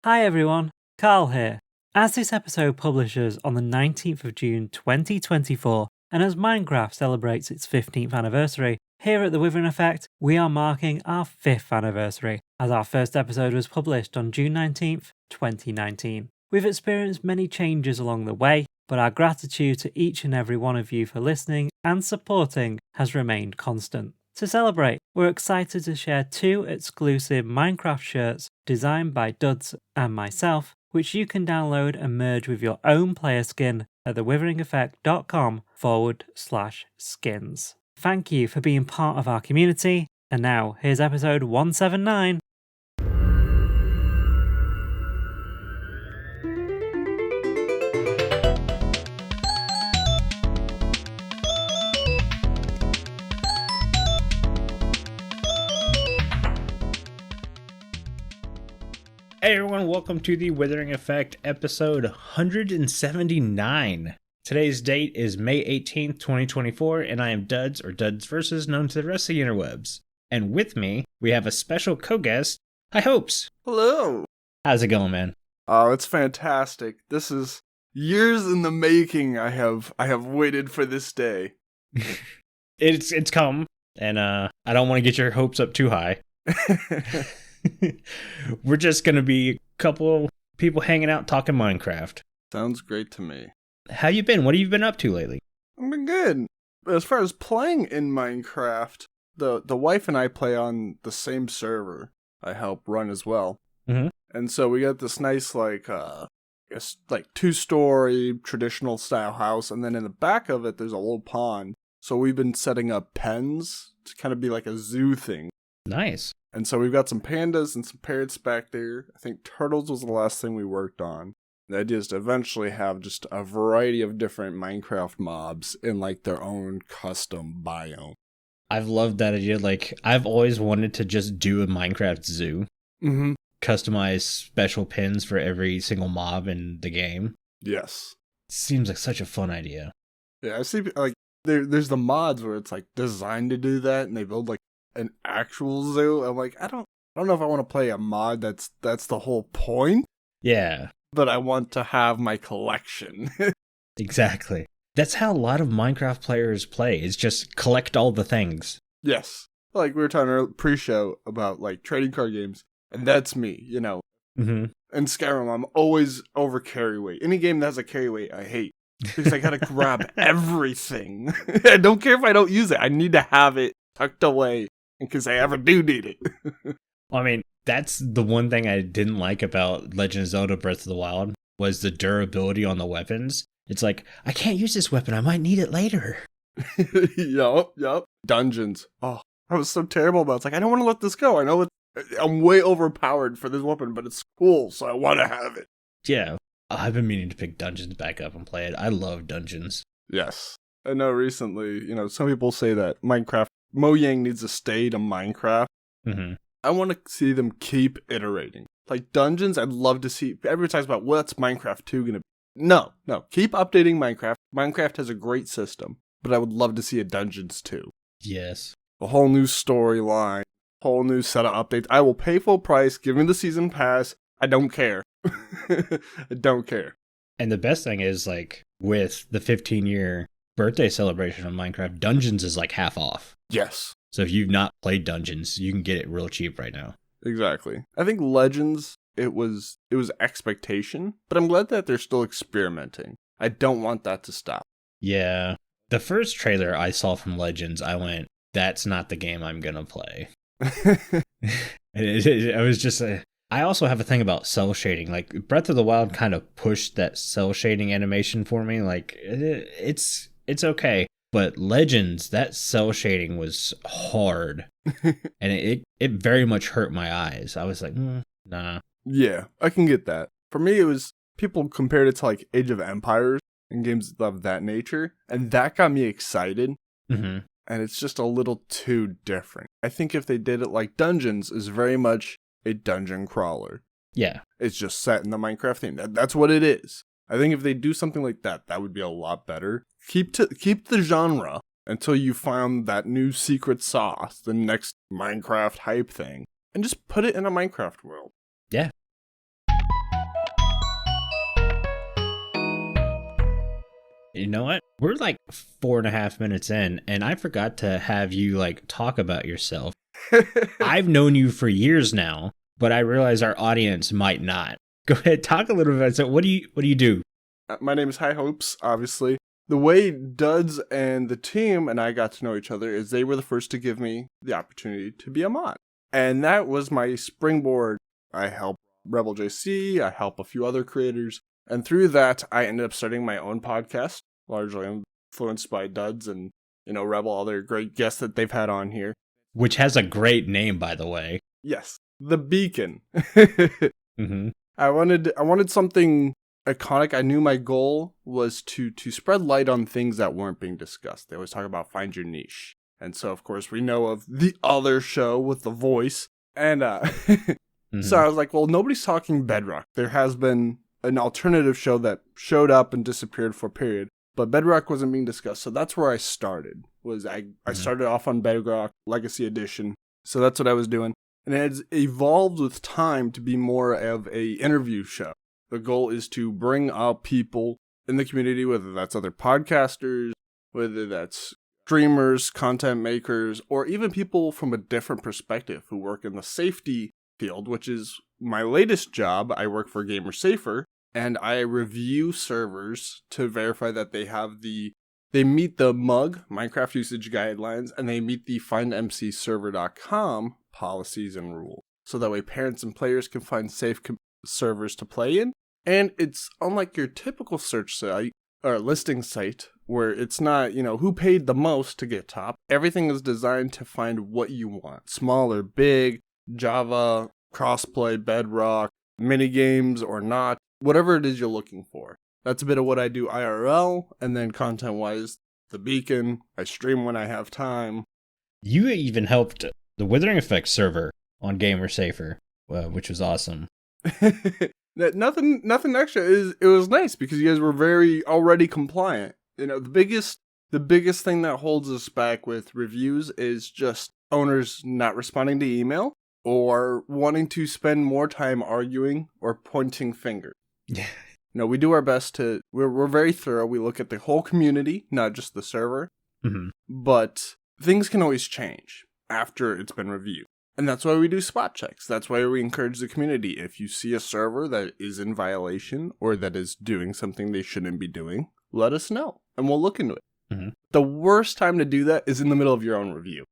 Hi everyone, Carl here. As this episode publishes on the 19th of June 2024, and as Minecraft celebrates its 15th anniversary, here at the Withering Effect, we are marking our 5th anniversary, as our first episode was published on June 19th, 2019. We've experienced many changes along the way, but our gratitude to each and every one of you for listening and supporting has remained constant. To celebrate, we're excited to share 2 exclusive Minecraft shirts designed by DuDs and myself, which you can download and merge with your own player skin at thewitheringeffect.com/skins. Thank you for being part of our community, and now here's episode 179. Hey everyone, welcome to the Withering Effect episode 179. Today's date is May 18th, 2024, and I am DuDs, or DuDs Versus, known to the rest of the interwebs. And with me, we have a special co-guest, Hi Hopes. Hello. How's it going, man? Oh, it's fantastic. This is years in the making. I have waited for this day. It's come, and I don't want to get your hopes up too high. We're just going to be a couple people hanging out talking Minecraft. Sounds great to me. How you been? What have you been up to lately? I've been good. As far as playing in Minecraft, the wife and I play on the same server I help run as well. Mm-hmm. And so we got this nice, like 2-story traditional style house, and then in the back of it, there's a little pond. So we've been setting up pens to kind of be like a zoo thing. Nice. And so we've got some pandas and some parrots back there. I think turtles was the last thing we worked on. The idea is to eventually have just a variety of different Minecraft mobs in like their own custom biome. I've loved that idea. Like, I've always wanted to just do a Minecraft zoo. Mm-hmm. Customize special pins for every single mob in the game. Yes. Seems like such a fun idea. Yeah, I see, like, there's the mods where it's like designed to do that, and they build like an actual zoo. I'm like, I don't know if I want to play a mod that's the whole point. Yeah. But I want to have my collection. Exactly. That's how a lot of Minecraft players play, is just collect all the things. Yes. Like we were talking pre-show about like trading card games, and that's me, you know. Mm-hmm. In Skyrim, I'm always over carry weight. Any game that has a carry weight, I hate. Because I gotta grab everything. I don't care if I don't use it. I need to have it tucked away in case I ever do need it. I mean, that's the one thing I didn't like about Legend of Zelda Breath of the Wild, was the durability on the weapons. It's like, I can't use this weapon. I might need it later. Yup. Dungeons. Oh, I was so terrible about it. It's like, I don't want to let this go. I know I'm way overpowered for this weapon, but it's cool, so I want to have it. Yeah. I've been meaning to pick Dungeons back up and play it. I love Dungeons. Yes. I know recently, some people say that Minecraft, Mojang needs to stay to Minecraft. Mm-hmm. I want to see them keep iterating. Like Dungeons, I'd love to see. Everybody talks about what's Minecraft 2 going to be. No. Keep updating Minecraft. Minecraft has a great system, but I would love to see a Dungeons 2. Yes. A whole new storyline, whole new set of updates. I will pay full price. Give me the season pass. I don't care. I don't care. And the best thing is, like, with the 15-year birthday celebration of Minecraft, Dungeons is like half off. Yes. So if you've not played Dungeons, you can get it real cheap right now. Exactly. I think Legends, it was expectation, but I'm glad that they're still experimenting. I don't want that to stop. Yeah. The first trailer I saw from Legends, I went, that's not the game I'm going to play. It was just I also have a thing about cell shading. Like, Breath of the Wild kind of pushed that cell shading animation for me. Like, it's okay. But Legends, that cell shading was hard. And it very much hurt my eyes. I was like, nah. Yeah, I can get that. For me, it was, people compared it to like Age of Empires and games of that nature. And that got me excited. Mm-hmm. And it's just a little too different. I think if they did it like Dungeons is very much a dungeon crawler. Yeah. It's just set in the Minecraft theme. That's what it is. I think if they do something like that, that would be a lot better. Keep the genre until you find that new secret sauce, the next Minecraft hype thing, and just put it in a Minecraft world. Yeah. You know what? We're like 4.5 minutes in, and I forgot to have you like talk about yourself. I've known you for years now, but I realize our audience might not. Go ahead, talk a little bit. So what do you do? My name is High Hopes, obviously. The way Duds and the team and I got to know each other is they were the first to give me the opportunity to be a mod. And that was my springboard. I help Rebel JC, I help a few other creators. And through that, I ended up starting my own podcast, largely influenced by Duds and, Rebel, all their great guests that they've had on here. Which has a great name, by the way. Yes, The Beacon. Mm-hmm. I wanted something iconic. I knew my goal was to spread light on things that weren't being discussed. They always talk about find your niche. And so, of course, we know of the other show with The Voice. And So I was like, well, nobody's talking Bedrock. There has been an alternative show that showed up and disappeared for a period. But Bedrock wasn't being discussed. So that's where I started. I started off on Bedrock Legacy Edition. So that's what I was doing. And it has evolved with time to be more of a interview show. The goal is to bring up people in the community, whether that's other podcasters, whether that's streamers, content makers, or even people from a different perspective who work in the safety field, which is my latest job. I work for Gamer Safer, and I review servers to verify that they meet the MUG, Minecraft Usage Guidelines, and they meet the FindMCServer.com policies and rules. So that way parents and players can find safe servers to play in. And it's unlike your typical search site or listing site where it's not, who paid the most to get top. Everything is designed to find what you want. Small or big, Java, crossplay, Bedrock, mini games or not, whatever it is you're looking for. That's a bit of what I do IRL, and then content-wise, The Beacon. I stream when I have time. You even helped the Withering Effect server on Gamer Safer, which was awesome. Nothing extra. It was nice because you guys were very already compliant. The biggest thing that holds us back with reviews is just owners not responding to email or wanting to spend more time arguing or pointing fingers. Yeah. We do our best we're very thorough. We look at the whole community, not just the server. Mm-hmm. But things can always change after it's been reviewed. And that's why we do spot checks. That's why we encourage the community. If you see a server that is in violation or that is doing something they shouldn't be doing, let us know and we'll look into it. Mm-hmm. The worst time to do that is in the middle of your own review.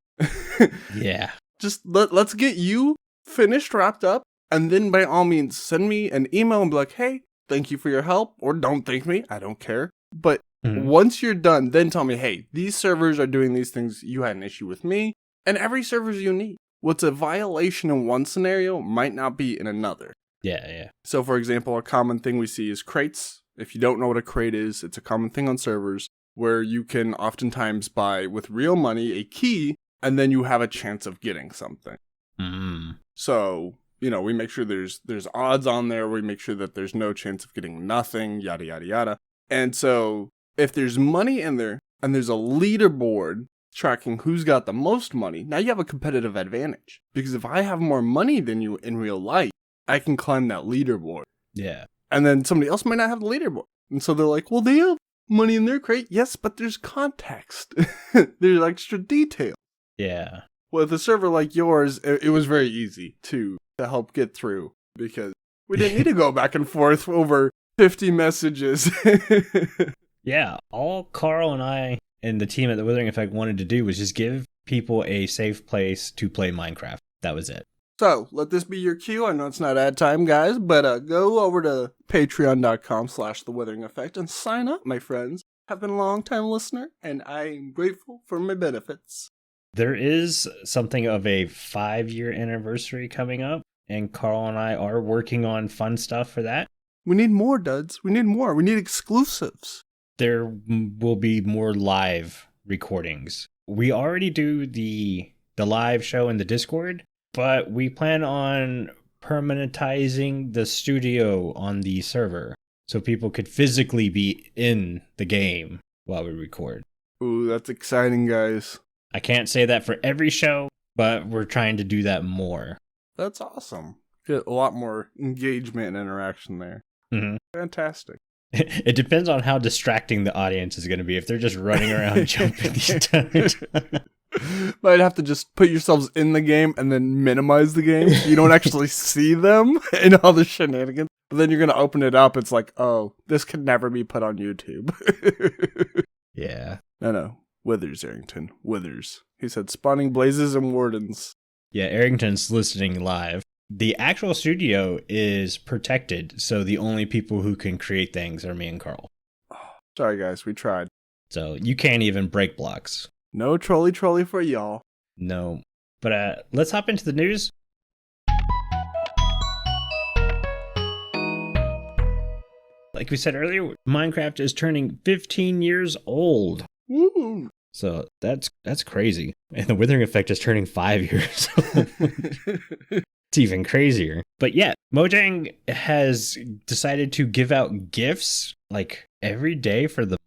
Yeah. Just let's get you finished, wrapped up, and then by all means send me an email and be like, hey, thank you for your help, or don't thank me. I don't care. But once you're done, then tell me, hey, these servers are doing these things. You had an issue with me. And every server is unique. What's a violation in one scenario might not be in another. Yeah. So, for example, a common thing we see is crates. If you don't know what a crate is, it's a common thing on servers where you can oftentimes buy with real money a key, and then you have a chance of getting something. Mm. So, we make sure there's odds on there. We make sure that there's no chance of getting nothing, yada, yada, yada. And so if there's money in there and there's a leaderboard tracking who's got the most money, now you have a competitive advantage. Because if I have more money than you in real life, I can climb that leaderboard. Yeah. And then somebody else might not have the leaderboard. And so they're like, well, they have money in their crate. Yes, but there's context. There's extra detail. Yeah. With a server like yours, it was very easy to help get through because we didn't need to go back and forth over 50 messages. Yeah, all Carl and I and the team at the Withering Effect wanted to do was just give people a safe place to play Minecraft. That was it. So, let this be your cue. I know it's not ad time, guys, but go over to patreon.com/The Withering Effect and sign up, my friends. I've been a long-time listener, and I'm grateful for my benefits. There is something of a 5-year anniversary coming up, and Carl and I are working on fun stuff for that. We need more, Duds. We need more. We need exclusives. There will be more live recordings. We already do the live show in the Discord, but we plan on permanentizing the studio on the server so people could physically be in the game while we record. Ooh, that's exciting, guys. I can't say that for every show, but we're trying to do that more. That's awesome. Get a lot more engagement and interaction there. Mm-hmm. Fantastic. It depends on how distracting the audience is going to be. If they're just running around jumping the entire time. Might have to just put yourselves in the game and then minimize the game so you don't actually see them and all the shenanigans. But then you're going to open it up. It's like, oh, this could never be put on YouTube. Yeah. No. Withers, Aerington. Withers. He said spawning blazes and wardens. Yeah, Aerington's listening live. The actual studio is protected, so the only people who can create things are me and Carl. Sorry, guys. We tried. So you can't even break blocks. No trolley for y'all. No. But let's hop into the news. Like we said earlier, Minecraft is turning 15 years old. Woo! So that's crazy. And the Withering Effect is turning 5 years old. It's even crazier. But yeah, Mojang has decided to give out gifts like every day for the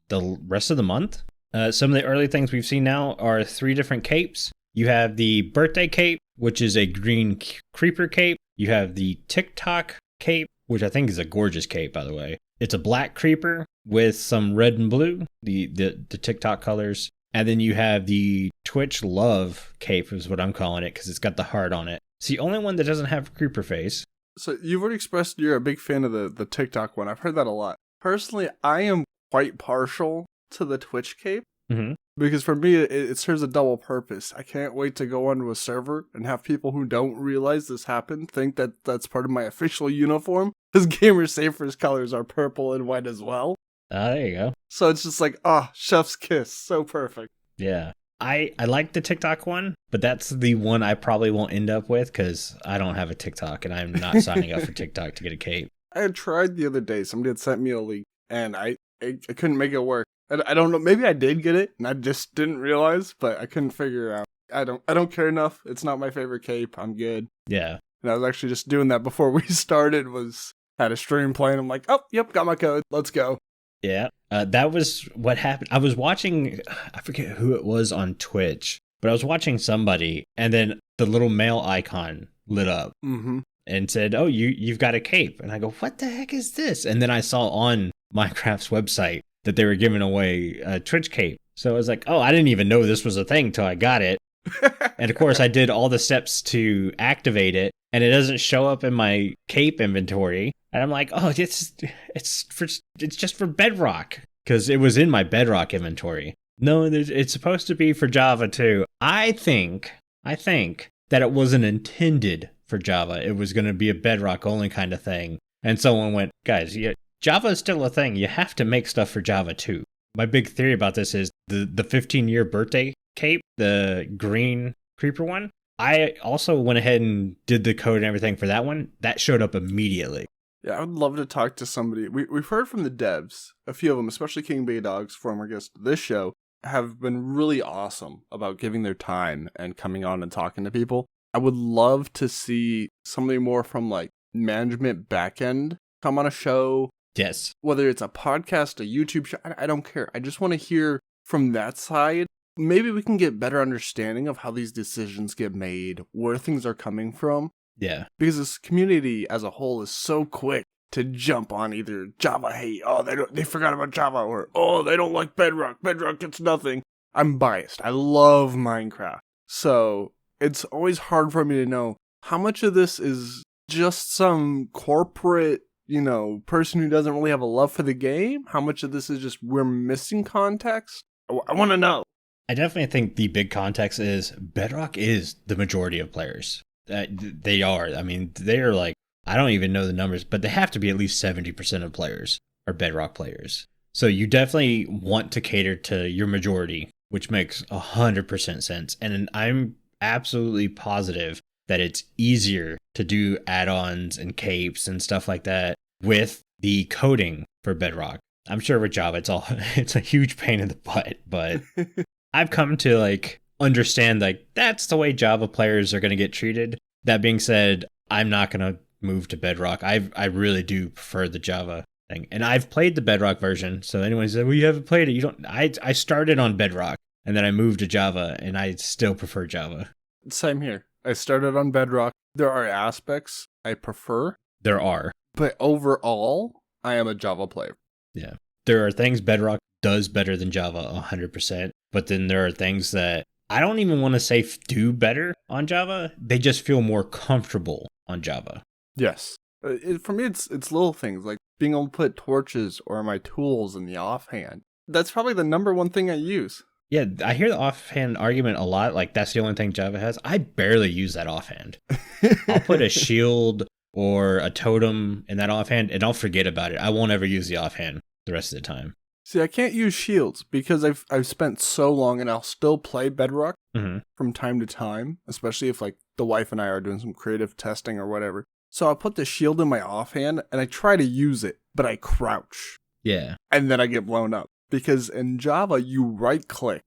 rest of the month. Some of the early things we've seen now are 3 different capes. You have the birthday cape, which is a green creeper cape. You have the TikTok cape, which I think is a gorgeous cape, by the way. It's a black creeper with some red and blue, the TikTok colors. And then you have the Twitch Love cape is what I'm calling it because it's got the heart on it. It's the only one that doesn't have a creeper face. So you've already expressed you're a big fan of the TikTok one. I've heard that a lot. Personally, I am quite partial to the Twitch cape. Mm-hmm. Because for me, it serves a double purpose. I can't wait to go onto a server and have people who don't realize this happened think that that's part of my official uniform. Because Gamer Safer's colors are purple and white as well. There you go. So it's just like, chef's kiss. So perfect. Yeah. I like the TikTok one, but that's the one I probably won't end up with because I don't have a TikTok and I'm not signing up for TikTok to get a cape. I had tried the other day. Somebody had sent me a link and I couldn't make it work. I don't know. Maybe I did get it and I just didn't realize, but I couldn't figure it out. I don't care enough. It's not my favorite cape. I'm good. Yeah. And I was actually just doing that before we started. Had a stream playing. I'm like, oh, yep, got my code. Let's go. Yeah. That was what happened. I was watching, I forget who it was on Twitch, but I was watching somebody and then the little mail icon lit up and said, oh, you've got a cape. And I go, what the heck is this? And then I saw on Minecraft's website that they were giving away a Twitch cape. So I was like, oh, I didn't even know this was a thing till I got it. And of course, I did all the steps to activate it, and it doesn't show up in my cape inventory. And I'm like, oh, it's just for Bedrock, because it was in my Bedrock inventory. No, it's supposed to be for Java too. I think that it wasn't intended for Java. It was going to be a Bedrock only kind of thing. And someone went, guys, Java is still a thing. You have to make stuff for Java too. My big theory about this is the 15-year birthday cape, the green creeper one. I also went ahead and did the code and everything for that one. That showed up immediately. Yeah, I would love to talk to somebody. We've heard from the devs, a few of them, especially King Bay Dogs, former guest of this show, have been really awesome about giving their time and coming on and talking to people. I would love to see somebody more from like management backend come on a show. Yes. Whether it's a podcast, a YouTube show, I don't care. I just want to hear from that side. Maybe we can get better understanding of how these decisions get made, where things are coming from. Yeah. Because this community as a whole is so quick to jump on either Java hate, oh, they forgot about Java, or oh, they don't like Bedrock. Bedrock gets nothing. I'm biased. I love Minecraft. So it's always hard for me to know how much of this is just some corporate, person who doesn't really have a love for the game. How much of this is just we're missing context? I want to know. I definitely think the big context is Bedrock is the majority of players. They are. I mean, they're like, I don't even know the numbers, but they have to be at least 70% of players are Bedrock players. So you definitely want to cater to your majority, which makes 100% sense. And I'm absolutely positive that it's easier to do add-ons and capes and stuff like that with the coding for Bedrock. I'm sure with Java, it's a huge pain in the butt, but I've come to understand that's the way Java players are going to get treated. That being said, I'm not going to move to Bedrock. I really do prefer the Java thing. And I've played the Bedrock version. So anyone said, well, you haven't played it. You don't. I started on Bedrock and then I moved to Java and I still prefer Java. Same here. I started on Bedrock. There are aspects I prefer. There are. But overall, I am a Java player. Yeah. There are things Bedrock does better than Java 100%, but then there are things that I don't even want to say do better on Java. They just feel more comfortable on Java. Yes. For me, it's little things like being able to put torches or my tools in the offhand. That's probably the number one thing I use. Yeah, I hear the offhand argument a lot, like that's the only thing Java has. I barely use that offhand. I'll put a shield or a totem in that offhand, and I'll forget about it. I won't ever use the offhand the rest of the time. See, I can't use shields because I've spent so long, and I'll still play Bedrock from time to time, especially if like the wife and I are doing some creative testing or whatever. So I'll put the shield in my offhand, and I try to use it, but I crouch. Yeah. And then I get blown up. Because in Java, you right-click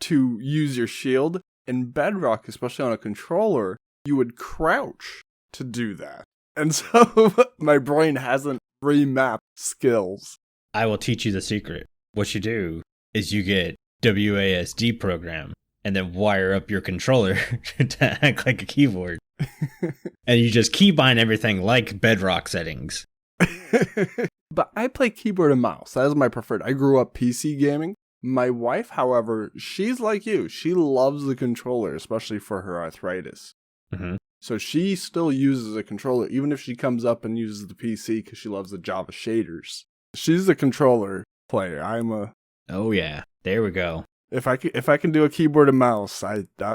to use your shield. In Bedrock, especially on a controller, you would crouch to do that. And so my brain hasn't remapped skills. I will teach you the secret. What you do is you get WASD program and then wire up your controller to act like a keyboard. And you just keybind everything like Bedrock settings. But I play keyboard and mouse. That is my preferred. I grew up PC gaming. My wife, however, she's like you. She loves the controller, especially for her arthritis. So she still uses a controller, even if she comes up and uses the PC because she loves the Java shaders. She's the controller player. I'm a... Oh yeah, there we go. If I can do a keyboard and mouse,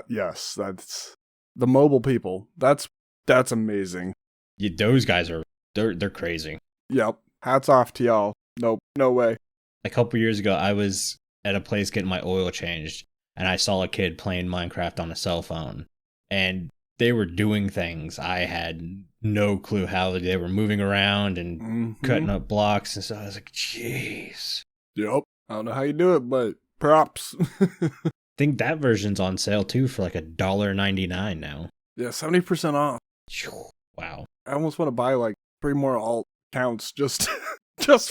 yes, that's the mobile people. That's amazing. Yeah, those guys are they're crazy. Yep. Hats off to y'all. Nope, no way. A couple years ago, I was at a place getting my oil changed, and I saw a kid playing Minecraft on a cell phone, and they were doing things. I had no clue how they were moving around and cutting up blocks, and so I was like, jeez. Yep. I don't know how you do it, but props. I think that version's on sale, too, for like $1.99 now. Yeah, 70% off. Wow. I almost want to buy like 3 more alt accounts just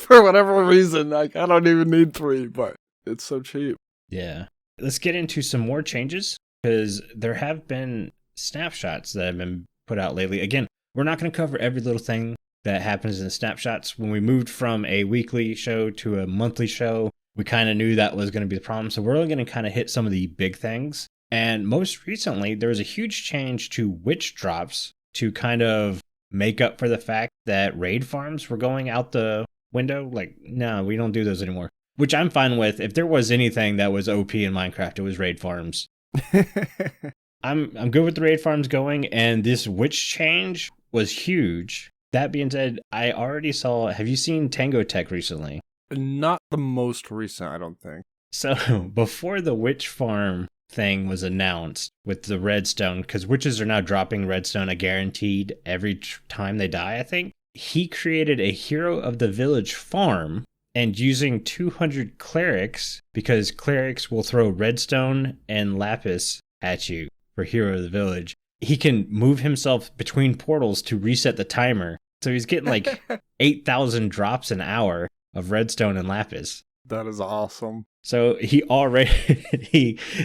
for whatever reason. Like, I don't even need 3, but it's so cheap. Yeah. Let's get into some more changes, because there have been snapshots that have been put out lately. Again, we're not going to cover every little thing that happens in the snapshots. When we moved from a weekly show to a monthly show, we kind of knew that was going to be the problem. So we're only going to kind of hit some of the big things. And most recently, there was a huge change to witch drops to kind of make up for the fact that raid farms were going out the window. Like, no, we don't do those anymore. Which I'm fine with. If there was anything that was OP in Minecraft, it was raid farms. I'm good with the raid farms going, and this witch change was huge. That being said, I already saw... Have you seen Tango Tech recently? Not the most recent, I don't think. So, before the witch farm thing was announced with the redstone, because witches are now dropping redstone, guaranteed every time they die, I think. He created a hero of the village farm, and using 200 clerics, because clerics will throw redstone and lapis at you for hero of the village, he can move himself between portals to reset the timer. So he's getting like 8,000 drops an hour of redstone and lapis. That is awesome. So he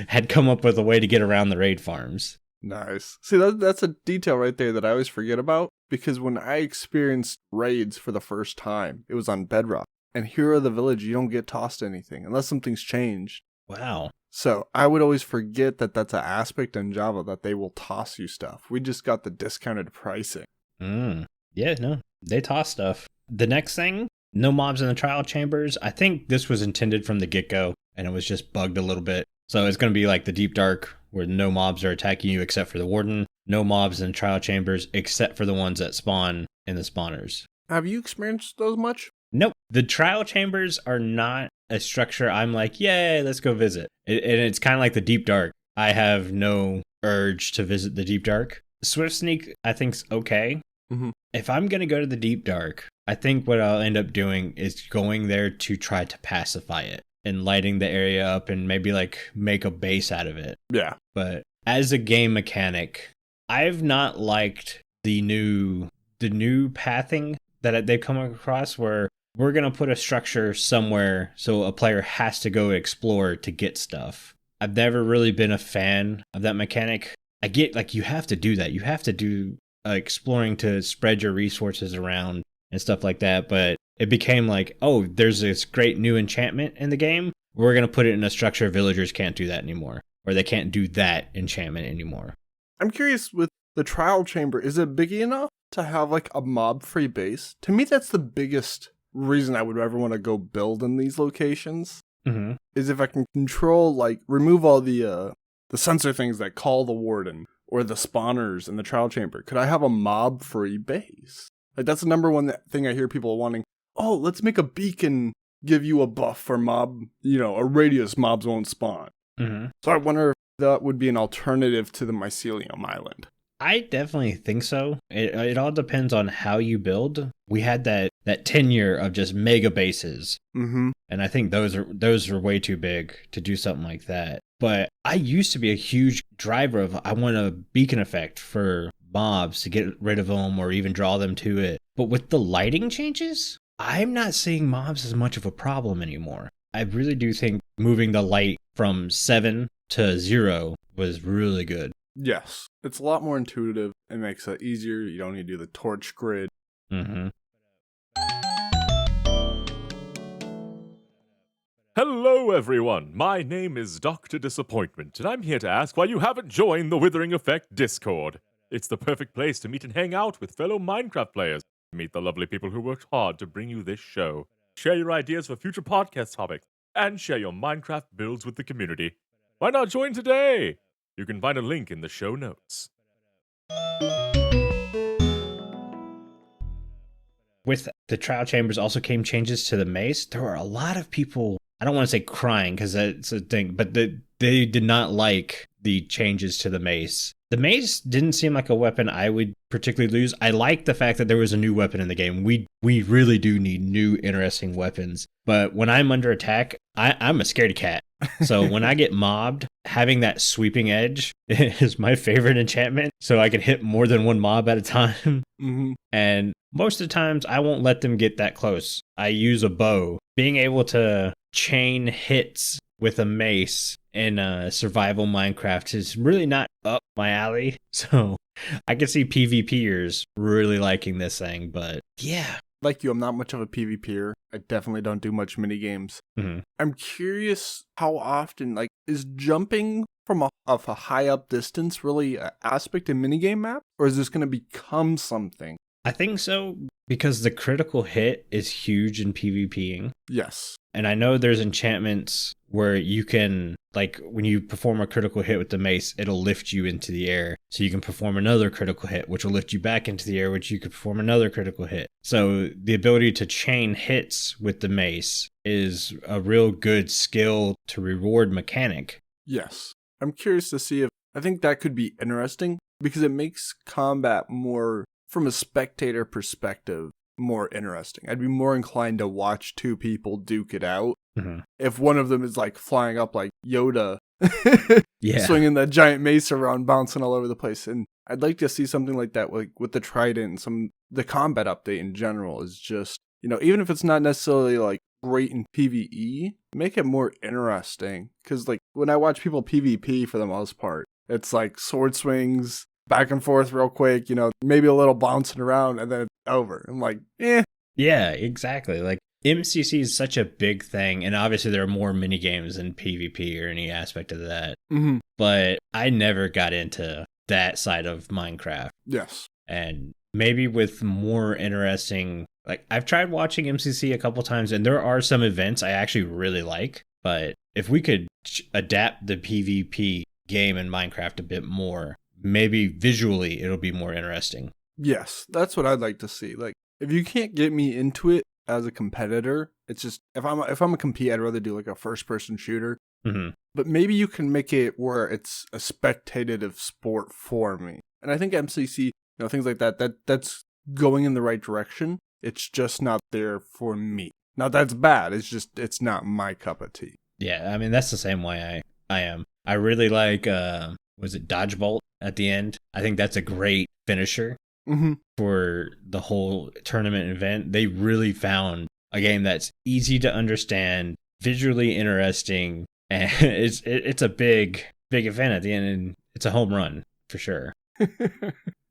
had come up with a way to get around the raid farms. Nice. See, that's a detail right there that I always forget about, because when I experienced raids for the first time, it was on Bedrock. And Hero of the Village, you don't get tossed anything unless something's changed. Wow. So I would always forget that that's an aspect in Java, that they will toss you stuff. We just got the discounted pricing. Yeah, no, they toss stuff. The next thing, no mobs in the trial chambers. I think this was intended from the get-go, and it was just bugged a little bit. So it's going to be like the Deep Dark, where no mobs are attacking you except for the Warden. No mobs in trial chambers except for the ones that spawn in the spawners. Have you experienced those much? Nope. The trial chambers are not a structure I'm like, yay, let's go visit. And it's kind of like the Deep Dark. I have no urge to visit the Deep Dark. Swift Sneak, I think's okay. If I'm going to go to the Deep Dark, I think what I'll end up doing is going there to try to pacify it and lighting the area up and maybe like make a base out of it. Yeah. But as a game mechanic, I've not liked the new pathing that they've come across, where we're going to put a structure somewhere so a player has to go explore to get stuff. I've never really been a fan of that mechanic. I get like you have to do that. You have to do exploring to spread your resources around and stuff like that. But It became like, oh, there's this great new enchantment in the game. We're going to put it in a structure villagers can't do that anymore. Or they can't do that enchantment anymore. I'm curious with the trial chamber, is it big enough to have like a mob-free base? To me, that's the biggest reason I would ever want to go build in these locations. Mm-hmm. Is if I can control, like, remove all the sensor things that call the warden or the spawners in the trial chamber. Could I have a mob-free base? Like, that's the number one thing I hear people wanting. Oh, let's make a beacon give you a buff for mob, a radius mobs won't spawn. Mm-hmm. So I wonder if that would be an alternative to the Mycelium Island. I definitely think so. It all depends on how you build. We had that tenure of just mega bases. Mm-hmm. And I think those are way too big to do something like that. But I used to be a huge driver of I want a beacon effect for mobs to get rid of them or even draw them to it. But with the lighting changes, I'm not seeing mobs as much of a problem anymore. I really do think moving the light from 7 to 0 was really good. Yes. It's a lot more intuitive. It makes it easier. You don't need to do the torch grid. Mm-hmm. Hello, everyone. My name is Dr. Disappointment, and I'm here to ask why you haven't joined the Withering Effect Discord. It's the perfect place to meet and hang out with fellow Minecraft players. Meet the lovely people who worked hard to bring you this show. Share your ideas for future podcast topics, and share your Minecraft builds with the community. Why not join today? You can find a link in the show notes. With the trial chambers also came changes to the mace. There were a lot of people, I don't want to say crying because that's a thing, but they did not like the changes to the mace. The mace didn't seem like a weapon I would particularly lose. I like the fact that there was a new weapon in the game. We really do need new, interesting weapons. But when I'm under attack, I'm a scaredy cat. So when I get mobbed, having that sweeping edge is my favorite enchantment. So I can hit more than one mob at a time. Mm-hmm. And most of the times, I won't let them get that close. I use a bow. Being able to chain hits with a mace in survival Minecraft is really not up my alley. So I can see PvPers really liking this thing, but yeah. Like you, I'm not much of a PvPer. I definitely don't do much minigames. Mm-hmm. I'm curious how often, is jumping from a high up distance really an aspect in minigame map? Or is this going to become something? I think so, because the critical hit is huge in PvPing. Yes. And I know there's enchantments where you can, when you perform a critical hit with the mace, it'll lift you into the air. So you can perform another critical hit, which will lift you back into the air, which you could perform another critical hit. So the ability to chain hits with the mace is a real good skill to reward mechanic. Yes. I'm curious to see I think that could be interesting because it makes combat more, from a spectator perspective, more interesting. I'd be more inclined to watch two people duke it out. Mm-hmm. If one of them is flying up like Yoda, Yeah, swinging that giant mace around, bouncing all over the place. And I'd like to see something like that, with the Trident and the combat update in general is just, even if it's not necessarily great in PvE, make it more interesting. Because when I watch people PvP for the most part, it's sword swings, back and forth real quick, maybe a little bouncing around and then it's over. I'm like, eh. Yeah, exactly. MCC is such a big thing, and obviously there are more minigames than PvP or any aspect of that. Mm-hmm. But I never got into that side of Minecraft. Yes. And maybe with more interesting, I've tried watching MCC a couple times, and there are some events I actually really like. But if we could adapt the PvP game in Minecraft a bit more, maybe visually it'll be more interesting. Yes, that's what I'd like to see. If you can't get me into it as a competitor, it's just, if I'm a compete, I'd rather do a first person shooter. Mm-hmm. But maybe you can make it where it's a spectative sport for me. And I think MCC, things like that's going in the right direction. It's just not there for me. Now that's bad. It's just, it's not my cup of tea. Yeah, I mean, that's the same way I am. I really like, was it Dodgebolt at the end? I think that's a great finisher. Mm-hmm. For the whole tournament event. They really found a game that's easy to understand, visually interesting, and it's a big event at the end, and it's a home run for sure.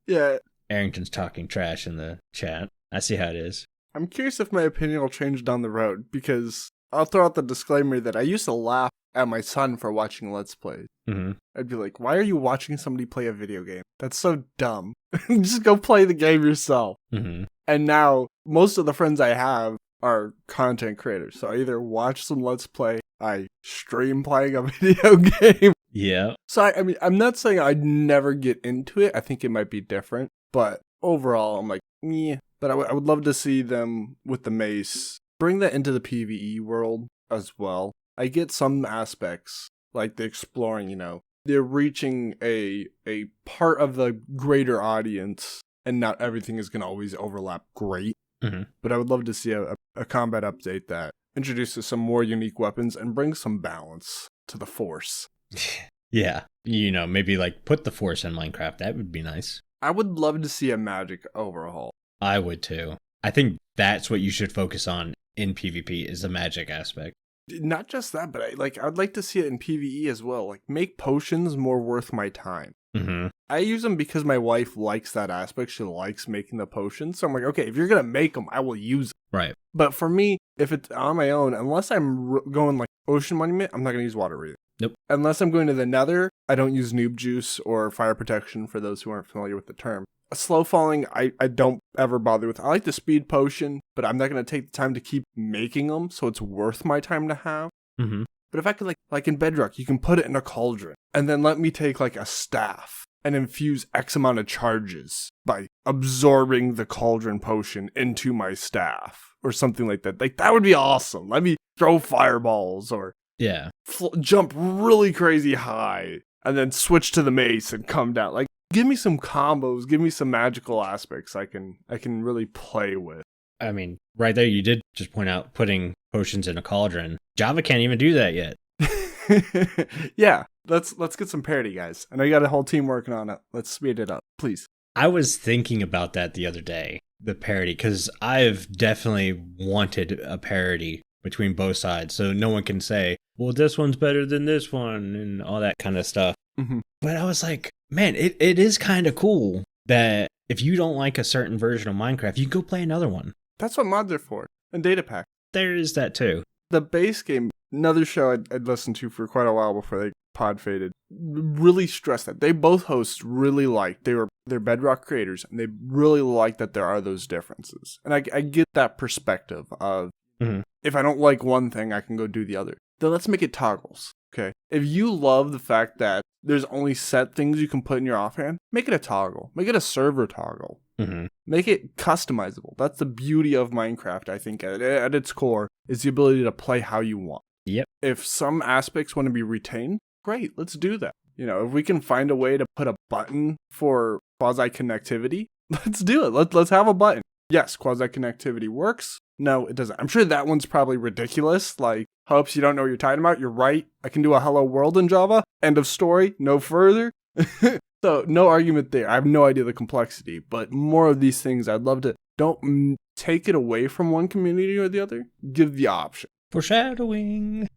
Yeah. Aerington's talking trash in the chat. I see how it is. I'm curious if my opinion will change down the road, because I'll throw out the disclaimer that I used to laugh at my son for watching Let's Plays. Mm-hmm. I'd be like, why are you watching somebody play a video game? That's so dumb. Just go play the game yourself. Mm-hmm. And now, most of the friends I have are content creators. So I either watch some Let's Play, I stream playing a video game. Yeah. So, I mean, I'm not saying I'd never get into it. I think it might be different. But overall, I'm like, yeah. But I would love to see them with the mace bring that into the PvE world as well. I get some aspects, like the exploring, they're reaching a part of the greater audience, and not everything is going to always overlap great. Mm-hmm. But I would love to see a combat update that introduces some more unique weapons and brings some balance to the Force. Yeah. Maybe like put the Force in Minecraft. That would be nice. I would love to see a magic overhaul. I would too. I think that's what you should focus on in PvP is the magic aspect. Not just that, but I'd like to see it in PvE as well. Like, make potions more worth my time. Mm-hmm. I use them because my wife likes that aspect. She likes making the potions. So I'm like, okay, if you're going to make them, I will use them. Right. But for me, if it's on my own, unless I'm going like Ocean Monument, I'm not going to use water breathing. Nope. Unless I'm going to the Nether, I don't use noob juice or fire protection for those who aren't familiar with the term. Slow falling, I don't ever bother with. I like the speed potion, but I'm not going to take the time to keep making them, so it's worth my time to have. Mm-hmm. But if I could, like in Bedrock, you can put it in a cauldron, and then let me take like a staff and infuse X amount of charges by absorbing the cauldron potion into my staff, or something like that. Like, that would be awesome. Let me throw fireballs, or Yeah. jump really crazy high, and then switch to the mace and come down. Like, give me some combos, give me some magical aspects I can really play with. I mean, right there, you did just point out putting potions in a cauldron. Java can't even do that yet. Yeah, let's get some parity, guys. I know you got a whole team working on it. Let's speed it up, please. I was thinking about that the other day, the parity, because I've definitely wanted a parity between both sides, so no one can say, well, this one's better than this one, and all that kind of stuff. Mm-hmm. But I was like, man, it is kind of cool that if you don't like a certain version of Minecraft, you can go play another one. That's what mods are for, and data pack. There is that too. The base game, another show I'd listened to for quite a while before they pod faded, really stressed that. They both hosts really liked, they're Bedrock creators, and they really like that there are those differences. And I get that perspective of, if I don't like one thing, I can go do the other. Then let's make it toggles, okay? If you love the fact that there's only set things you can put in your offhand, make it a toggle. Make it a server toggle. Mm-hmm. Make it customizable. That's the beauty of Minecraft, I think, at its core, is the ability to play how you want. Yep. If some aspects want to be retained, great, let's do that. If we can find a way to put a button for quasi-connectivity, let's do it. Let's have a button. Yes, quasi-connectivity works. No, it doesn't. I'm sure that one's probably ridiculous. Like, hopes you don't know what you're talking about. You're right. I can do a hello world in Java. End of story. No further. So, no argument there. I have no idea the complexity. But more of these things, I'd love to. Don't take it away from one community or the other. Give the option. Foreshadowing.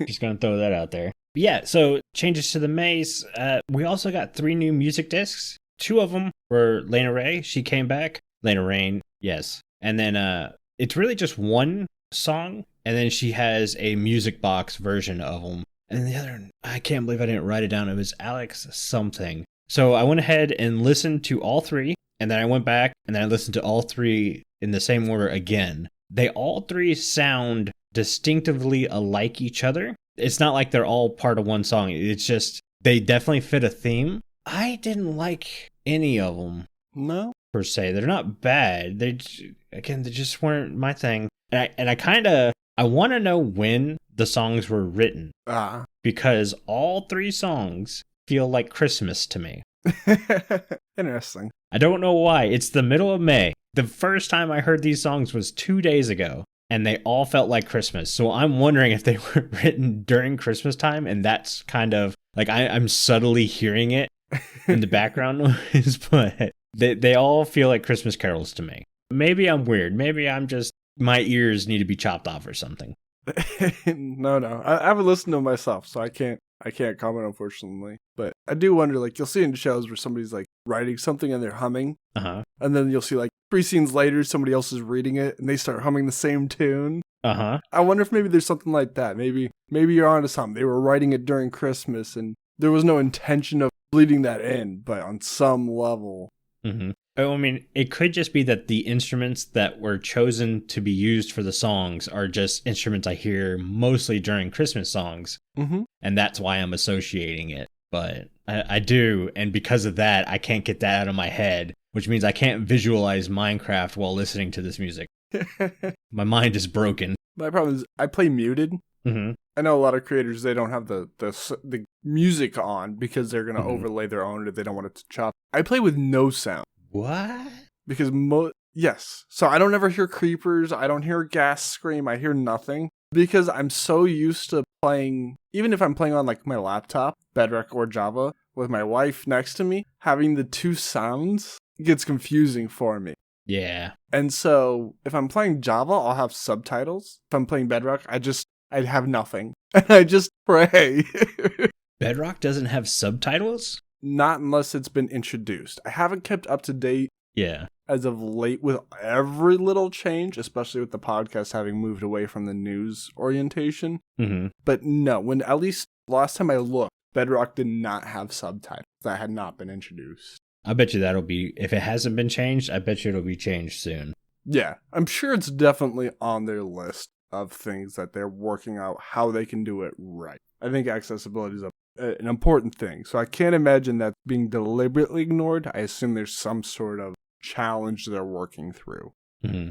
Just gonna throw that out there. But yeah, so changes to the mace. We also got 3 new music discs. 2 of them were Lena Ray. She came back. Lena Rain, yes. And then it's really just one song. And then she has a music box version of them. And then the other, I can't believe I didn't write it down. It was Alex something. So I went ahead and listened to all 3. And then I went back and then I listened to all 3 in the same order again. They all 3 sound distinctively alike each other. It's not like they're all part of one song. It's just, they definitely fit a theme. I didn't like any of them. No? Per se. They're not bad. They just weren't my thing. And I want to know when the songs were written. Because all 3 songs feel like Christmas to me. Interesting. I don't know why. It's the middle of May. The first time I heard these songs was 2 days ago, and they all felt like Christmas. So I'm wondering if they were written during Christmas time, and that's kind of like I'm subtly hearing it in the background noise, but they all feel like Christmas carols to me. Maybe I'm weird. Maybe I'm just, my ears need to be chopped off or something. No. I haven't listened to them myself, so I can't comment, unfortunately. But I do wonder, like, you'll see in shows where somebody's like, writing something and they're humming. Uh-huh. And then you'll see like 3 scenes later, somebody else is reading it and they start humming the same tune. Uh-huh. I wonder if maybe there's something like that. Maybe you're onto something. They were writing it during Christmas and there was no intention of bleeding that in, but on some level. Mm-hmm. Oh, I mean, it could just be that the instruments that were chosen to be used for the songs are just instruments I hear mostly during Christmas songs. Mm-hmm. And that's why I'm associating it. But I do, and because of that, I can't get that out of my head, which means I can't visualize Minecraft while listening to this music. My mind is broken. My problem is I play muted. Mm-hmm. I know a lot of creators, they don't have the music on because they're going to Mm-hmm. overlay their own if they don't want it to chop. I play with no sound. What? Because yes. So I don't ever hear creepers. I don't hear gas scream. I hear nothing because I'm so used to playing, even if I'm playing on like my laptop, Bedrock or Java, with my wife next to me, having the 2 sounds gets confusing for me. Yeah. And so if I'm playing Java, I'll have subtitles. If I'm playing Bedrock, I'd have nothing. And I just pray. Bedrock doesn't have subtitles? Not unless it's been introduced. I haven't kept up to date Yeah. as of late with every little change, especially with the podcast having moved away from the news orientation. Mm-hmm. But no, when at least last time I looked, Bedrock did not have subtitles. That had not been introduced. I bet you that'll be, if it hasn't been changed, I bet you it'll be changed soon. Yeah, I'm sure it's definitely on their list of things that they're working out how they can do it right. I think accessibility is an important thing. So I can't imagine that being deliberately ignored. I assume there's some sort of challenge they're working through. Mm-hmm.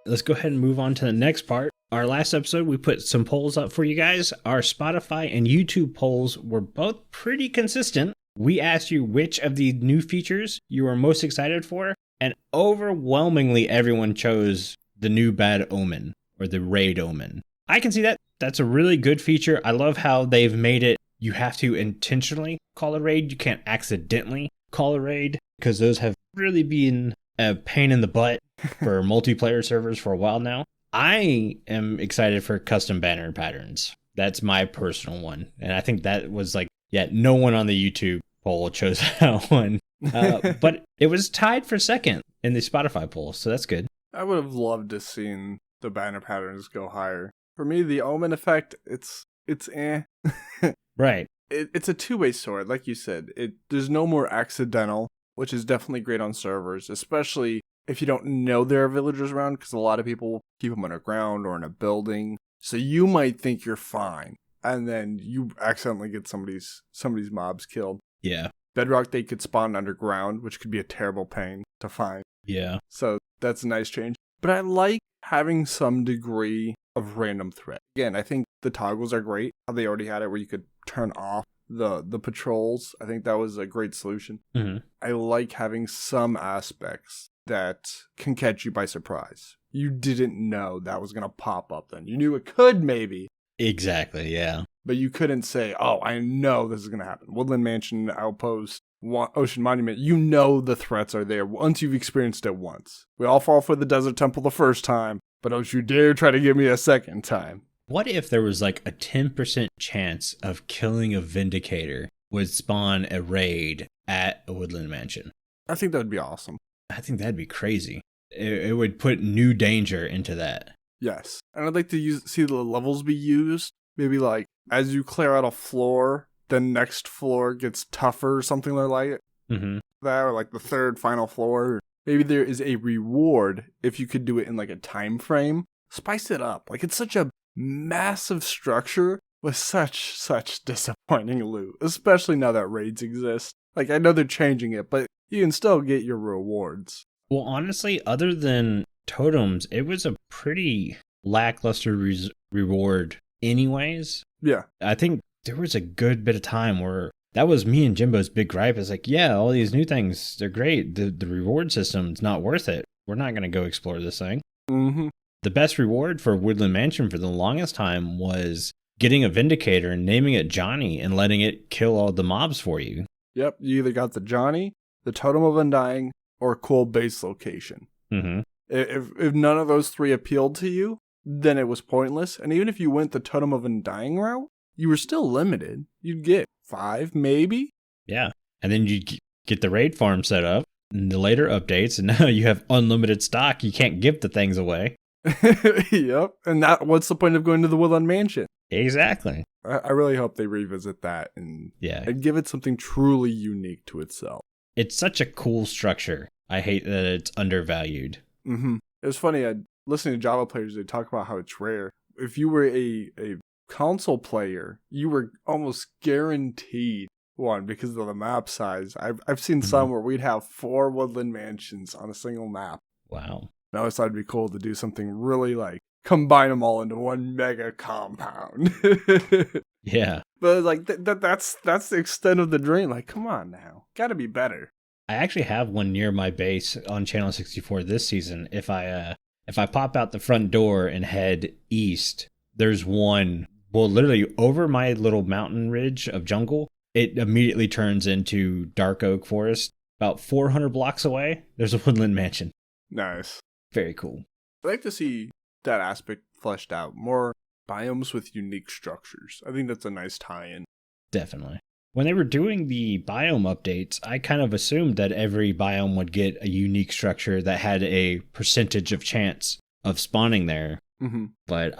Let's go ahead and move on to the next part. Our last episode, we put some polls up for you guys. Our Spotify and YouTube polls were both pretty consistent. We asked you which of the new features you were most excited for, and overwhelmingly everyone chose the new Bad Omen, or the Raid Omen. I can see that. That's a really good feature. I love how they've made it, you have to intentionally call a raid. You can't accidentally call a raid, because those have really been a pain in the butt for multiplayer servers for a while now. I am excited for custom banner patterns. That's my personal one. And I think that was like, yeah, no one on the YouTube poll chose that one. But it was tied for second in the Spotify poll, so that's good. I would have loved to seen the banner patterns go higher. For me, the Omen effect, it's eh. Right. It's a two-way sword, like you said. There's no more accidental, which is definitely great on servers, especially if you don't know there are villagers around, because a lot of people keep them underground or in a building. So you might think you're fine, and then you accidentally get somebody's mobs killed. Yeah. Bedrock, they could spawn underground, which could be a terrible pain to find. Yeah. So that's a nice change. But I like having some degree of random threat. Again, I think the toggles are great. How they already had it where you could turn off the patrols. I think that was a great solution. Mm-hmm. I like having some aspects that can catch you by surprise. You didn't know that was going to pop up then. You knew it could maybe. Exactly, yeah. But you couldn't say, oh, I know this is going to happen. Woodland Mansion, Outpost, Ocean Monument, you know the threats are there once you've experienced it once. We all fall for the Desert Temple the first time, but don't you dare try to get me a second time. What if there was like a 10% chance of killing a Vindicator would spawn a raid at a Woodland Mansion? I think that would be awesome. I think that'd be crazy. It would put new danger into that. Yes. And I'd like to see the levels be used. Maybe like as you clear out a floor, the next floor gets tougher or something like it. Mm-hmm. That, or like the third final floor. Maybe there is a reward if you could do it in like a time frame. Spice it up. Like it's such a massive structure with such disappointing loot, especially now that raids exist. Like I know they're changing it, but you can still get your rewards. Well, honestly, other than totems, it was a pretty lackluster reward anyways. Yeah. I think there was a good bit of time where that was me and Jimbo's big gripe. It's like, yeah, all these new things, they're great. The reward system's not worth it. We're not going to go explore this thing. Mm-hmm. The best reward for Woodland Mansion for the longest time was getting a Vindicator and naming it Johnny and letting it kill all the mobs for you. Yep, you either got the Johnny, the Totem of Undying, or a cool base location. Mm-hmm. If none of those three appealed to you, then it was pointless. And even if you went the Totem of Undying route, you were still limited. You'd get 5, maybe. Yeah. And then you get the raid farm set up in the later updates, and now you have unlimited stock. You can't give the things away. Yep. And what's the point of going to the Woodland Mansion? Exactly. I really hope they revisit that and give it something truly unique to itself. It's such a cool structure. I hate that it's undervalued. Mm-hmm. It was funny, listening to Java players, they talk about how it's rare. If you were a console player, you were almost guaranteed one because of the map size. I've seen some where we'd have 4 Woodland Mansions on a single map. Wow. I always thought it'd be cool to do something really like combine them all into one mega compound. Yeah. But like that's the extent of the dream. Like, come on now. Gotta be better. I actually have one near my base on Channel 64 this season. If I pop out the front door and head east, there's one, well, literally over my little mountain ridge of jungle. It immediately turns into dark oak forest. About 400 blocks away, there's a Woodland Mansion. Nice. Very cool. I'd like to see that aspect fleshed out. More biomes with unique structures. I think that's a nice tie-in. Definitely. When they were doing the biome updates, I kind of assumed that every biome would get a unique structure that had a percentage of chance of spawning there. Mm-hmm. But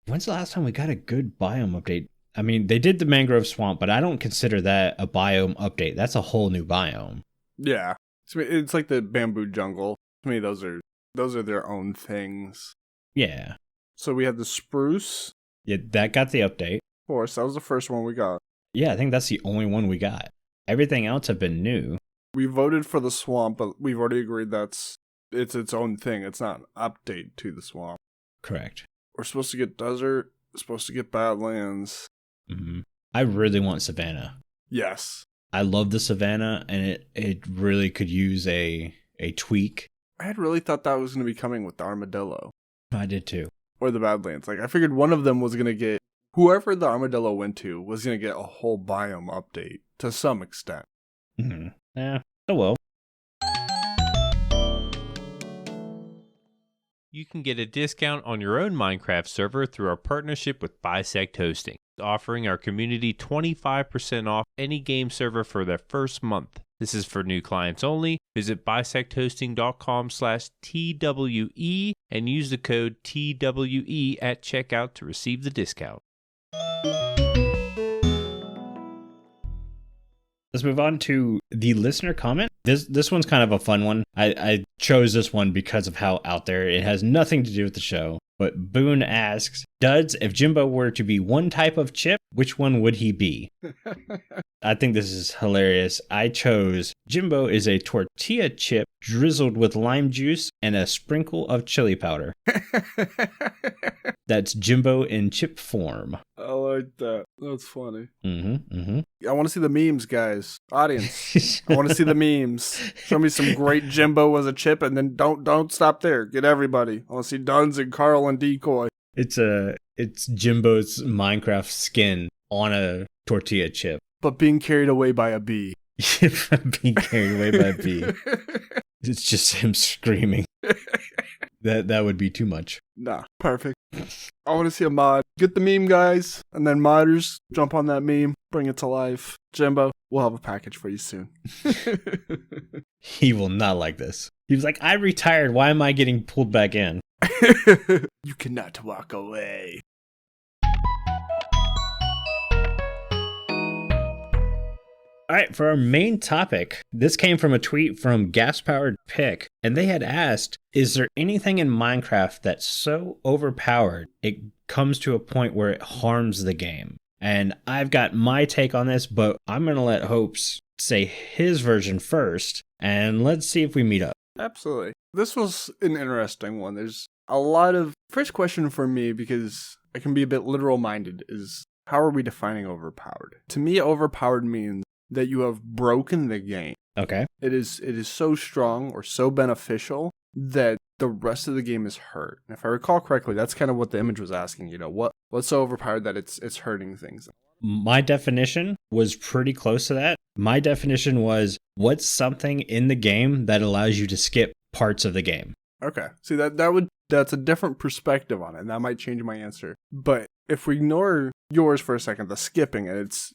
when's the last time we got a good biome update? I mean, they did the mangrove swamp, but I don't consider that a biome update. That's a whole new biome. Yeah. It's like the bamboo jungle. To me, those are their own things. Yeah. So we had the spruce. Yeah, that got the update. Of course, that was the first one we got. Yeah, I think that's the only one we got. Everything else have been new. We voted for the swamp, but we've already agreed it's its own thing. It's not an update to the swamp. Correct. We're supposed to get desert. We're supposed to get badlands. Mm-hmm. I really want Savannah. Yes. I love the Savannah, and it really could use a tweak. I had really thought that was going to be coming with the armadillo. I did too. Or the badlands. Like, I figured one of them was going to get, whoever the armadillo went to was going to get a whole biome update to some extent. Mm-hmm. Yeah. Oh well. You can get a discount on your own Minecraft server through our partnership with Bisect Hosting, offering our community 25% off any game server for their first month. This is for new clients only. Visit bisecthosting.com/TWE and use the code TWE at checkout to receive the discount. Let's move on to the listener comment. This one's kind of a fun one. I chose this one because of how out there. It has nothing to do with the show. But Boone asks, Duds, if Jimbo were to be one type of chip, which one would he be? I think this is hilarious. I chose Jimbo is a tortilla chip drizzled with lime juice and a sprinkle of chili powder. That's Jimbo in chip form. I like that. That's funny. Mm-hmm, mm-hmm. I want to see the memes, guys. Audience. I want to see the memes. Show me some great Jimbo as a chip, and then don't stop there. Get everybody. I want to see Duns and Carl and Decoy. It's Jimbo's Minecraft skin on a tortilla chip. But being carried away by a bee. Being carried away by a bee. It's just him screaming. That would be too much. Nah, perfect. I want to see a mod. Get the meme, guys. And then modders, jump on that meme. Bring it to life. Jimbo, we'll have a package for you soon. He will not like this. He was like, I retired. Why am I getting pulled back in? You cannot walk away. All right, for our main topic, this came from a tweet from Gas Powered Pick, and they had asked, is there anything in Minecraft that's so overpowered it comes to a point where it harms the game? And I've got my take on this, but I'm going to let Hopes say his version first, and let's see if we meet up. Absolutely. This was an interesting one. There's a lot of... First question for me, because I can be a bit literal-minded, is how are we defining overpowered? To me, overpowered means that you have broken the game. Okay. It is so strong or so beneficial that the rest of the game is hurt. And if I recall correctly, that's kind of what the image was asking, what's so overpowered that it's hurting things. My definition was pretty close to that. My definition was, what's something in the game that allows you to skip parts of the game? Okay. See, that would that's a different perspective on it, and that might change my answer. But if we ignore yours for a second, the skipping, and it's,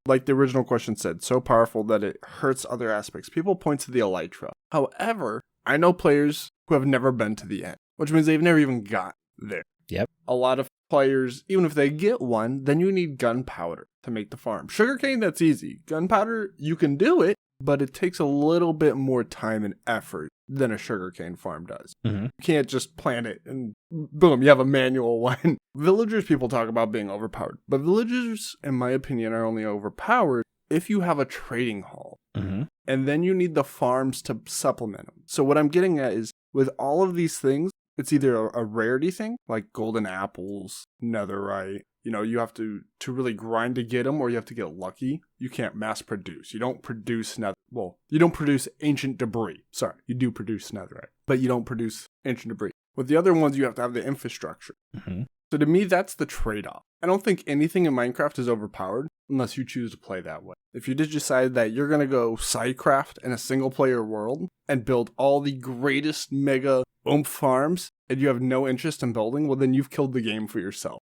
like the original question said, so powerful that it hurts other aspects. People point to the elytra. However, I know players who have never been to the end, which means they've never even got there. Yep. A lot of players, even if they get one, then you need gunpowder to make the farm. Sugarcane, that's easy. Gunpowder, you can do it, but it takes a little bit more time and effort than a sugarcane farm does. Mm-hmm. You can't just plant it and boom, you have a manual one. Villagers, people talk about being overpowered, but villagers, in my opinion, are only overpowered if you have a trading hall. Mm-hmm. And then you need the farms to supplement them. So what I'm getting at is, with all of these things, it's either a rarity thing, like golden apples, netherite. You have to really grind to get them, or you have to get lucky. You can't mass produce. You don't produce you don't produce ancient debris. Sorry, you do produce netherite, but you don't produce ancient debris. With the other ones, you have to have the infrastructure. Mm-hmm. So to me, that's the trade-off. I don't think anything in Minecraft is overpowered unless you choose to play that way. If you just decide that you're going to go sidecraft in a single-player world and build all the greatest mega oomph farms, and you have no interest in building, well, then you've killed the game for yourself.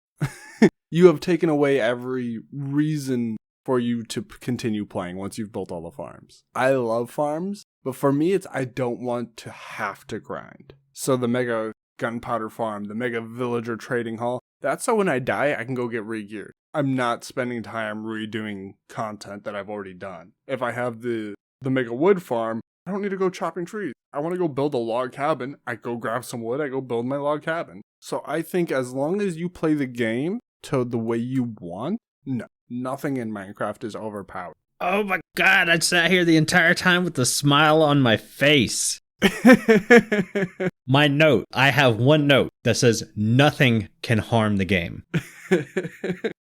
You have taken away every reason for you to continue playing once you've built all the farms. I love farms, but for me, it's I don't want to have to grind. So the mega gunpowder farm, the mega villager trading hall, that's so when I die, I can go get re-geared. I'm not spending time redoing content that I've already done. If I have the mega wood farm, I don't need to go chopping trees. I want to go build a log cabin. I go grab some wood. I go build my log cabin. So I think as long as you play the game to the way you want, nothing in Minecraft is overpowered. Oh my god, I sat here the entire time with a smile on my face. My note, I have one note that says nothing can harm the game.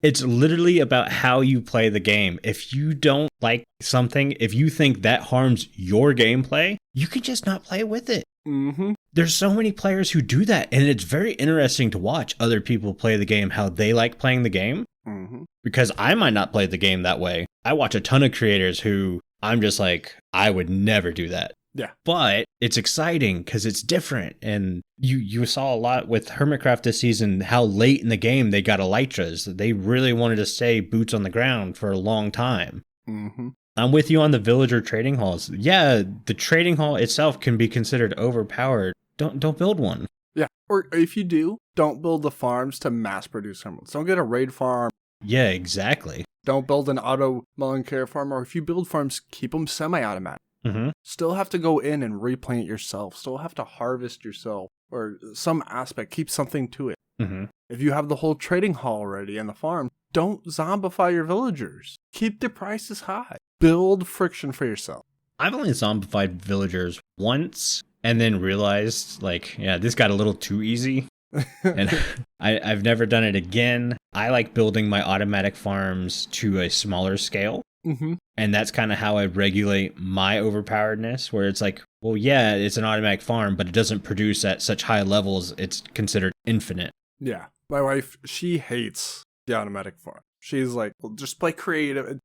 It's literally about how you play the game. If you don't like something, if you think that harms your gameplay, you can just not play with it. Mm-hmm. There's so many players who do that, and it's very interesting to watch other people play the game, how they like playing the game. Mm-hmm. Because I might not play the game that way. I watch a ton of creators who I'm just like, I would never do that. Yeah. But it's exciting because it's different. And you saw a lot with Hermitcraft this season, how late in the game they got elytras. They really wanted to stay boots on the ground for a long time. Mm-hmm. I'm with you on the villager trading halls. Yeah, the trading hall itself can be considered overpowered. Don't build one. Yeah. Or if you do, don't build the farms to mass produce emeralds. Don't get a raid farm. Yeah, exactly. Don't build an auto mullen care farm. Or if you build farms, keep them semi-automatic. Mm-hmm. Still have to go in and replant yourself. Still have to harvest yourself. Or some aspect. Keep something to it. Mm-hmm. If you have the whole trading hall already and the farm, don't zombify your villagers. Keep the prices high. Build friction for yourself. I've only zombified villagers once and then realized, this got a little too easy. And I've never done it again. I like building my automatic farms to a smaller scale. Mm-hmm. And that's kind of how I regulate my overpoweredness, where it's like, well, yeah, it's an automatic farm, but it doesn't produce at such high levels. It's considered infinite. Yeah. My wife, she hates the automatic farm. She's like, well, just play creative.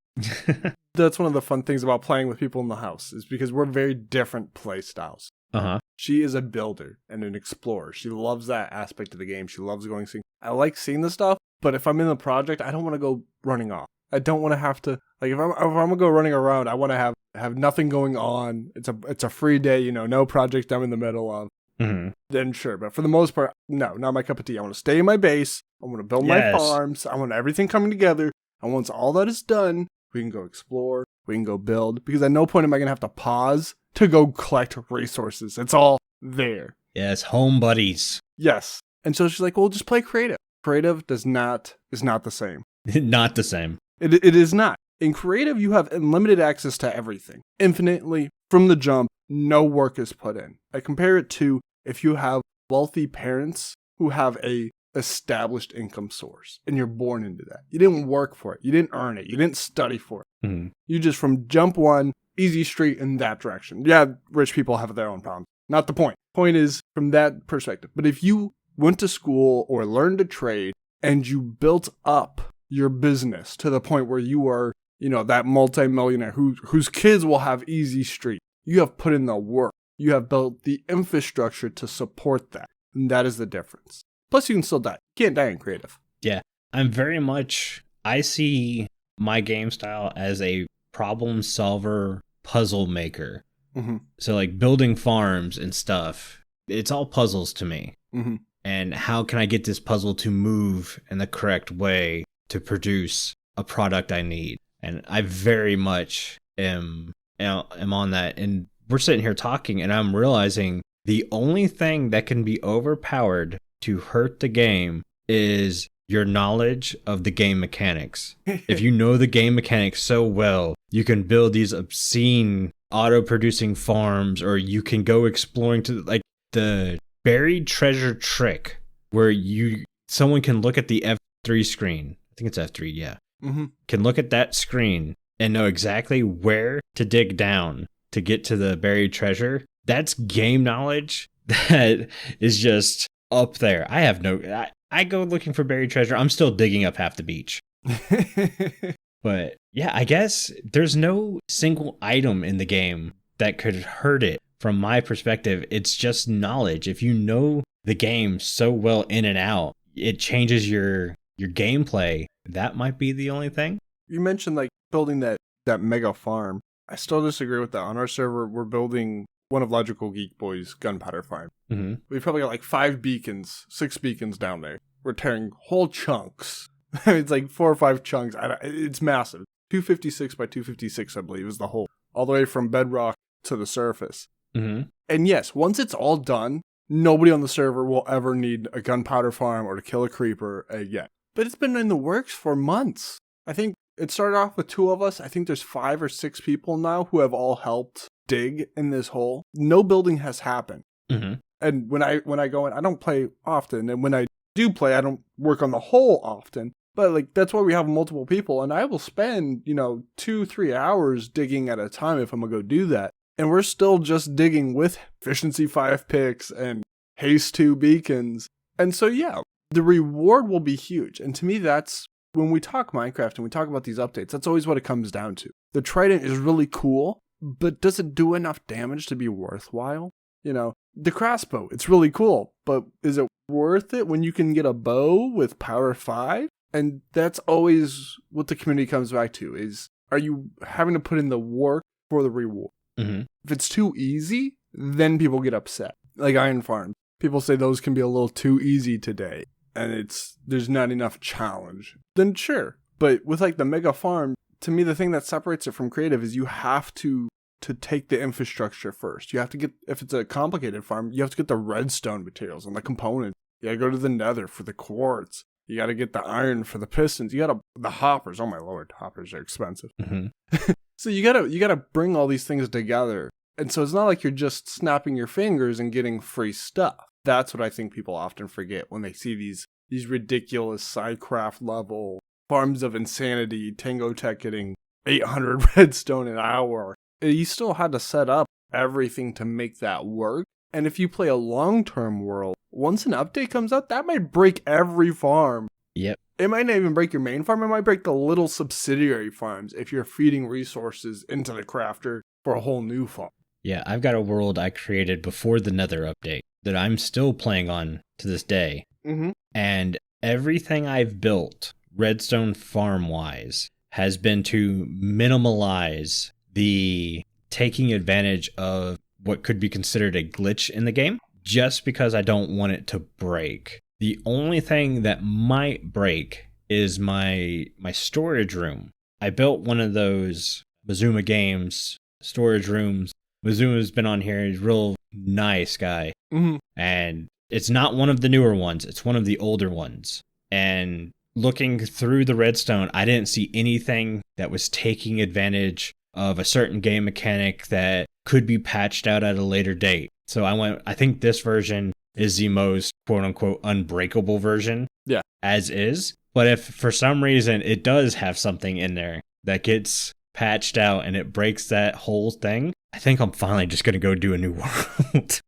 That's one of the fun things about playing with people in the house, is because we're very different play styles. Uh-huh. She is a builder and an explorer. She loves that aspect of the game. She loves going seeing. I like seeing the stuff, but if I'm in the project, I don't want to go running off. I don't want to have to, if I'm gonna go running around, I want to have nothing going on. It's a free day, no project I'm in the middle of. Mm-hmm. Then sure, but for the most part, no, not my cup of tea. I want to stay in my base. I want to build my farms. I want everything coming together. And once all that is done, we can go explore. We can go build. Because at no point am I gonna have to pause to go collect resources. It's all there. Yes, home buddies. Yes. And so she's like, well, just play creative. Creative is not the same. Not the same. It is not. In creative, you have unlimited access to everything. Infinitely, from the jump, no work is put in. I compare it to if you have wealthy parents who have a established income source and you're born into that. You didn't work for it. You didn't earn it. You didn't study for it. Mm-hmm. You just from jump one, easy street in that direction. Yeah, rich people have their own problems. Not the point. Point is from that perspective. But if you went to school or learned a trade and you built up your business to the point where you are, that multimillionaire whose kids will have easy street. You have put in the work. You have built the infrastructure to support that. And that is the difference. Plus, you can still die. You can't die in creative. Yeah, I see my game style as a problem solver, puzzle maker. Mm-hmm. So like building farms and stuff, it's all puzzles to me. Mm-hmm. And how can I get this puzzle to move in the correct way to produce a product I need? And I very much am on that. And we're sitting here talking, and I'm realizing the only thing that can be overpowered to hurt the game is your knowledge of the game mechanics. If you know the game mechanics so well, you can build these obscene auto-producing farms, or you can go exploring to like the buried treasure trick where someone can look at the F3 screen. I think it's F3, yeah. Mm-hmm. Can look at that screen and know exactly where to dig down to get to the buried treasure. That's game knowledge that is just up there. I go looking for buried treasure. I'm still digging up half the beach. But yeah, I guess there's no single item in the game that could hurt it. From my perspective, it's just knowledge. If you know the game so well in and out, it changes your gameplay. That might be the only thing. You mentioned like building that mega farm. I still disagree with that. On our server, we're building one of Logical Geek Boy's gunpowder farm. Mm-hmm. We've probably got like 6 beacons down there. We're tearing whole chunks. It's like 4 or 5 chunks. It's massive. 256 by 256, I believe, is the whole. All the way from bedrock to the surface. Mm-hmm. And yes, once it's all done, nobody on the server will ever need a gunpowder farm or to kill a creeper again. But it's been in the works for months. I think it started off with 2 of us. I think there's 5 or 6 people now who have all helped dig in this hole. No building has happened. Mm-hmm. And when I go in, I don't play often. And when I do play, I don't work on the hole often. But like that's why we have multiple people. And I will spend, 2-3 hours digging at a time if I'm going to go do that. And we're still just digging with efficiency 5 picks and haste 2 beacons. And so, yeah, the reward will be huge. And to me, that's when we talk Minecraft and we talk about these updates, that's always what it comes down to. The Trident is really cool, but does it do enough damage to be worthwhile? The crossbow, it's really cool, but is it worth it when you can get a bow with power 5? And that's always what the community comes back to is, are you having to put in the work for the reward? Mm-hmm. If it's too easy, then people get upset. Like Iron Farm. People say those can be a little too easy today. And there's not enough challenge. Then sure. But with like the mega farm, to me, the thing that separates it from creative is you have to take the infrastructure first. You have to get, if it's a complicated farm, you have to get the redstone materials and the components. You gotta go to the nether for the quartz. You gotta get the iron for the pistons. The hoppers. Oh my lord, hoppers are expensive. Mm-hmm. So you gotta bring all these things together. And so it's not like you're just snapping your fingers and getting free stuff. That's what I think people often forget when they see these ridiculous Sidecraft level farms of insanity, Tango Tech getting 800 redstone an hour. You still had to set up everything to make that work. And if you play a long-term world, once an update comes out, that might break every farm. Yep. It might not even break your main farm. It might break the little subsidiary farms if you're feeding resources into the crafter for a whole new farm. Yeah, I've got a world I created before the Nether update that I'm still playing on to this day. Mm-hmm. And everything I've built, redstone farm-wise, has been to minimalize the taking advantage of what could be considered a glitch in the game, just because I don't want it to break. The only thing that might break is my storage room. I built one of those Mazuma Games storage rooms. Mazuma's been on here. He's a real nice guy. Mm-hmm. And it's not one of the newer ones. It's one of the older ones. And looking through the redstone, I didn't see anything that was taking advantage of a certain game mechanic that could be patched out at a later date. So I think this version is the most quote-unquote unbreakable version. Yeah. As is. But if for some reason it does have something in there that gets patched out and it breaks that whole thing, I think I'm finally just going to go do a new world.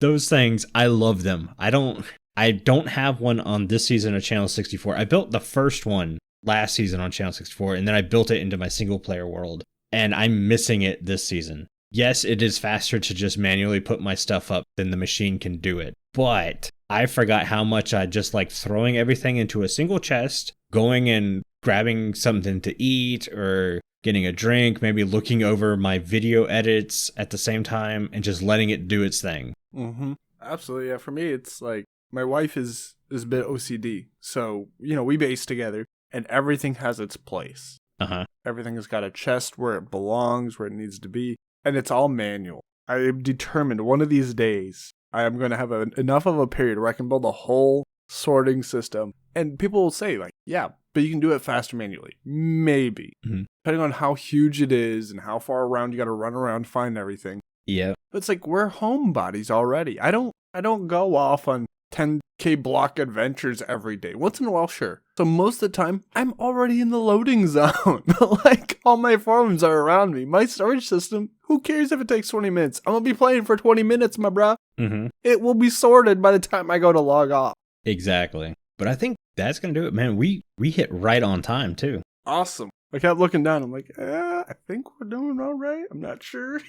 Those things, I love them. I don't have one on this season of Channel 64. I built the first one last season on Channel 64, and then I built it into my single player world. And I'm missing it this season. yes, it is faster to just manually put my stuff up than the machine can do it. But I forgot how much I just like throwing everything into a single chest, going and grabbing something to eat or getting a drink, maybe looking over my video edits at the same time and just letting it do its thing. Mm-hmm. Absolutely. Yeah. For me, it's like my wife is a bit OCD. So, we base together and everything has its place. Uh-huh. Everything has got a chest where it belongs, where it needs to be. And it's all manual. I am determined one of these days I am going to have enough of a period where I can build a whole sorting system. And people will say, like, yeah, but you can do it faster manually. Maybe. Mm-hmm. Depending on how huge it is and how far around you got to run around to find everything. Yeah. But it's like we're homebodies already. I don't go off on 10K block adventures every day. Once in a while, sure. So most of the time, I'm already in the loading zone. Like, all my forums are around me. My storage system, who cares if it takes 20 minutes? I'm going to be playing for 20 minutes, my bro. Mm-hmm. It will be sorted by the time I go to log off. Exactly. But I think that's going to do it, man. We hit right on time, too. Awesome. I kept looking down. I'm like, I think we're doing all right. I'm not sure.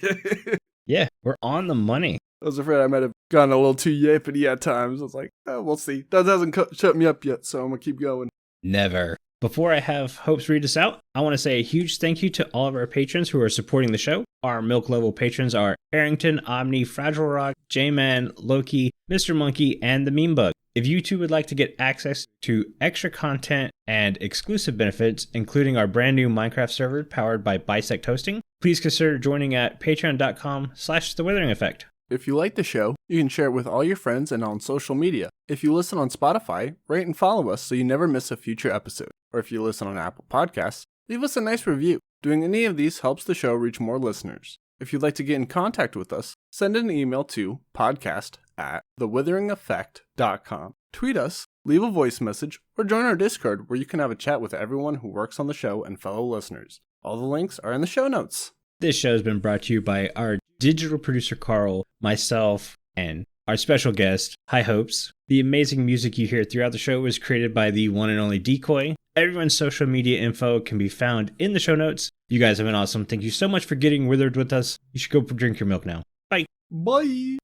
Yeah, we're on the money. I was afraid I might have gone a little too yappity at times. I was like, we'll see. That hasn't shut me up yet, so I'm going to keep going. Never. Before I have Hopes read us out, I want to say a huge thank you to all of our patrons who are supporting the show. Our milk level patrons are Aerington, Aubni, FragileRock, Jronman, Loki, Mr. Monkey, and the Meme Bug. If you too would like to get access to extra content and exclusive benefits, including our brand new Minecraft server powered by Bisect Hosting, please consider joining at patreon.com/The Withering Effect. If you like the show, you can share it with all your friends and on social media. If you listen on Spotify, rate and follow us so you never miss a future episode. Or if you listen on Apple Podcasts, leave us a nice review. Doing any of these helps the show reach more listeners. If you'd like to get in contact with us, send an email to podcast@thewitheringeffect.com. Tweet us, leave a voice message, or join our Discord where you can have a chat with everyone who works on the show and fellow listeners. All the links are in the show notes. This show has been brought to you by our digital producer Carl, myself, and our special guest, High Hopes. The amazing music you hear throughout the show was created by the one and only Decoy. Everyone's social media info can be found in the show notes. You guys have been awesome. Thank you so much for getting withered with us. You should go drink your milk now. Bye. Bye.